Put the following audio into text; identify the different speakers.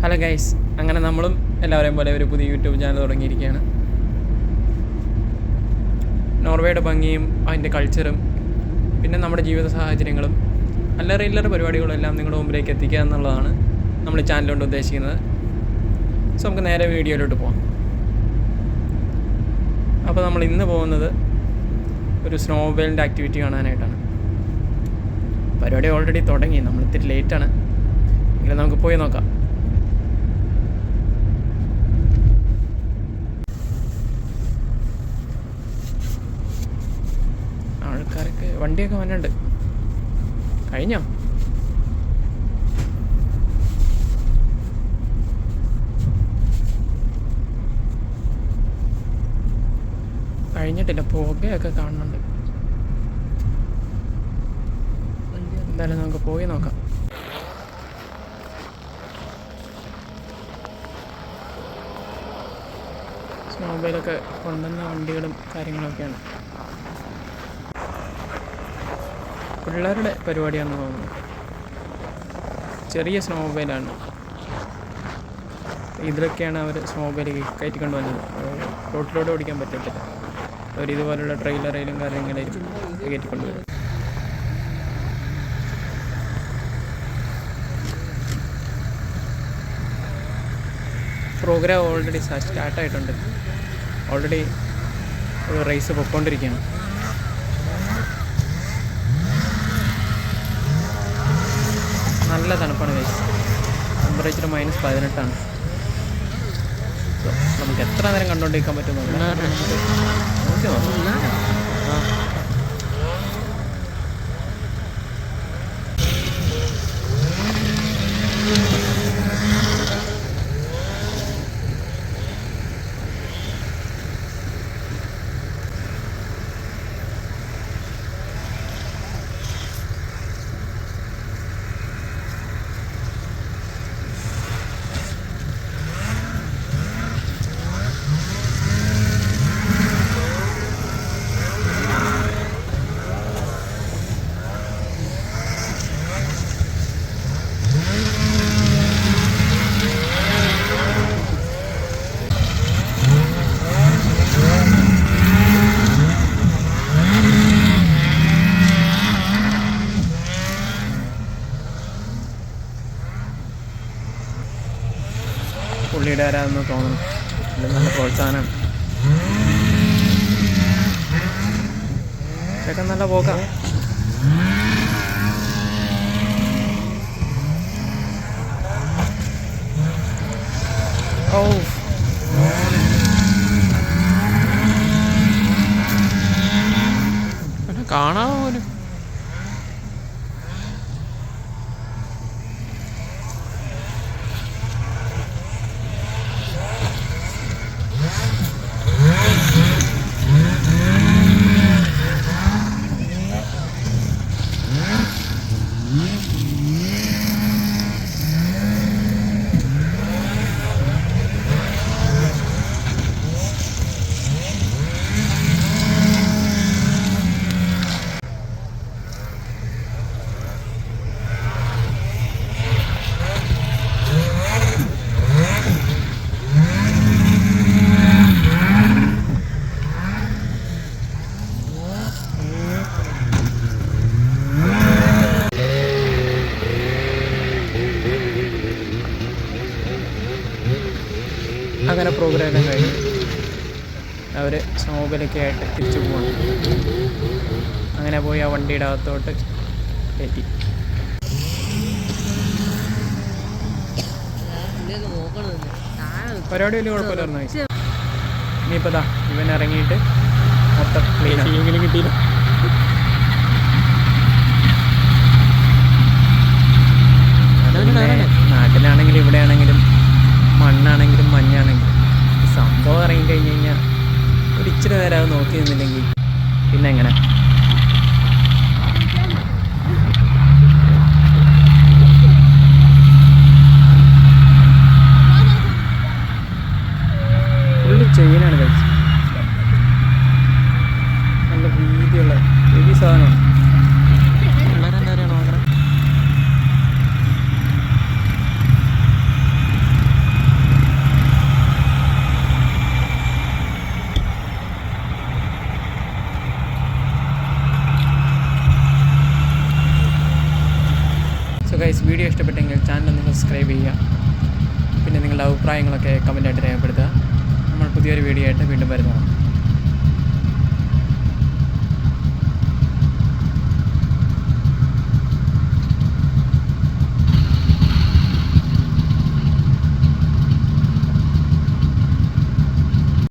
Speaker 1: Hello guys, അങ്ങനെ നമ്മളും എല്ലാവരെയും പോലെ ഒരു പുതിയ യൂട്യൂബ് ചാനൽ തുടങ്ങിയിരിക്കുകയാണ്. നോർവേയുടെ ഭംഗിയും അതിൻ്റെ കൾച്ചറും പിന്നെ നമ്മുടെ ജീവിത സാഹചര്യങ്ങളും അല്ലറ പരിപാടികളും എല്ലാം നിങ്ങളുടെ മുമ്പിലേക്ക് എത്തിക്കുക എന്നുള്ളതാണ് നമ്മൾ ഈ ചാനൽ കൊണ്ട് ഉദ്ദേശിക്കുന്നത്. സോ നമുക്ക് നേരെ വീഡിയോയിലോട്ട് പോകാം. അപ്പോൾ നമ്മൾ ഇന്ന് പോകുന്നത് ഒരു സ്നോബോളിൻ്റെ ആക്ടിവിറ്റി കാണാനായിട്ടാണ്. പരിപാടി ഓൾറെഡി തുടങ്ങി, നമ്മൾ ഇത്തിരി ലേറ്റാണ്, എങ്കിലും നമുക്ക് പോയി നോക്കാം. ആൾക്കാരൊക്കെ വണ്ടിയൊക്കെ വന്നിട്ടുണ്ട്. കഴിഞ്ഞോ? കഴിഞ്ഞിട്ടില്ല, പുകയൊക്കെ കാണുന്നുണ്ട്. എന്തായാലും നമുക്ക് പോയി നോക്കാം. സ്നോബോയിലൊക്കെ കൊണ്ടുവന്ന വണ്ടികളും കാര്യങ്ങളൊക്കെയാണ്. പിള്ളേരുടെ പരിപാടിയാണെന്ന് തോന്നുന്നു. ചെറിയ സ്നോബോയിലാണ്. ഇതിലൊക്കെയാണ് അവർ സ്നോബോയിൽ കയറ്റിക്കൊണ്ട് വന്നത്. റോട്ടിലൂടെ ഓടിക്കാൻ പറ്റത്തില്ല, അവർ ഇതുപോലുള്ള ട്രെയിലറയിലും കാര്യങ്ങളിലും കയറ്റിക്കൊണ്ടുവരും. പ്രോഗ്രാം ഓൾറെഡി സ്റ്റാർട്ടായിട്ടുണ്ട്. ഓൾറെഡി ഒരു റേസ് പൊയ്ക്കൊണ്ടിരിക്കുകയാണ്. നല്ല തണുപ്പാണ് ഗൈസ്. ടെമ്പറേച്ചർ -18 സോ നമുക്ക് എത്ര നേരം കണ്ടുകൊണ്ടിരിക്കാൻ പറ്റുന്നുണ്ട്. പുള്ളിയുടെ ആരാന്ന് തോന്നുന്നു. നല്ല പ്രോത്സാഹനമാണ്. ഇതൊക്കെ നല്ല പോക്കാം. ഓ കാണാൻ പോലും. അങ്ങനെ പ്രോഗ്രാം എല്ലാം കഴിഞ്ഞു അവർ സ്നോബോയിലൊക്കെ ആയിട്ട് തിരിച്ചു പോകണം. അങ്ങനെ പോയി ആ വണ്ടിയുടെ അകത്തോട്ട് കയറ്റി. പരിപാടി വലിയ കുഴപ്പമില്ലായിരുന്നു. ഇനിയിപ്പോൾ ദാ ഇവൻ ഇറങ്ങിയിട്ട് മൊത്തം ക്ലീൻ ആണെങ്കിലും കിട്ടിയില്ല. നാട്ടിലാണെങ്കിലും ഇവിടെയാണെങ്കിലും മണ്ണാണെങ്കിലും മഞ്ഞാണെങ്കിലും സംഭവം ഇറങ്ങിക്കഴിഞ്ഞ് കഴിഞ്ഞാൽ ഒരു ഇച്ചിരി നേരം അത് നോക്കി നിന്നില്ലെങ്കിൽ പിന്നെ എങ്ങനെ? ഫുള്ള് ചെയിനാണ് കഴിച്ചത്. നല്ല വീതിയുള്ള ഹെവി സാധനമാണ്. പിള്ളേരെന്താ പറയുക നോക്കണം. ഗൈസ് വീഡിയോ ഇഷ്ടപ്പെട്ടെങ്കിൽ ചാനൽ ഒന്ന് സബ്സ്ക്രൈബ് ചെയ്യുക. പിന്നെ നിങ്ങളുടെ അഭിപ്രായങ്ങളൊക്കെ കമൻറ്റായിട്ട് രേഖപ്പെടുത്തുക. നമ്മൾ പുതിയൊരു വീഡിയോ ആയിട്ട് വീണ്ടും വരുന്നതാണ്.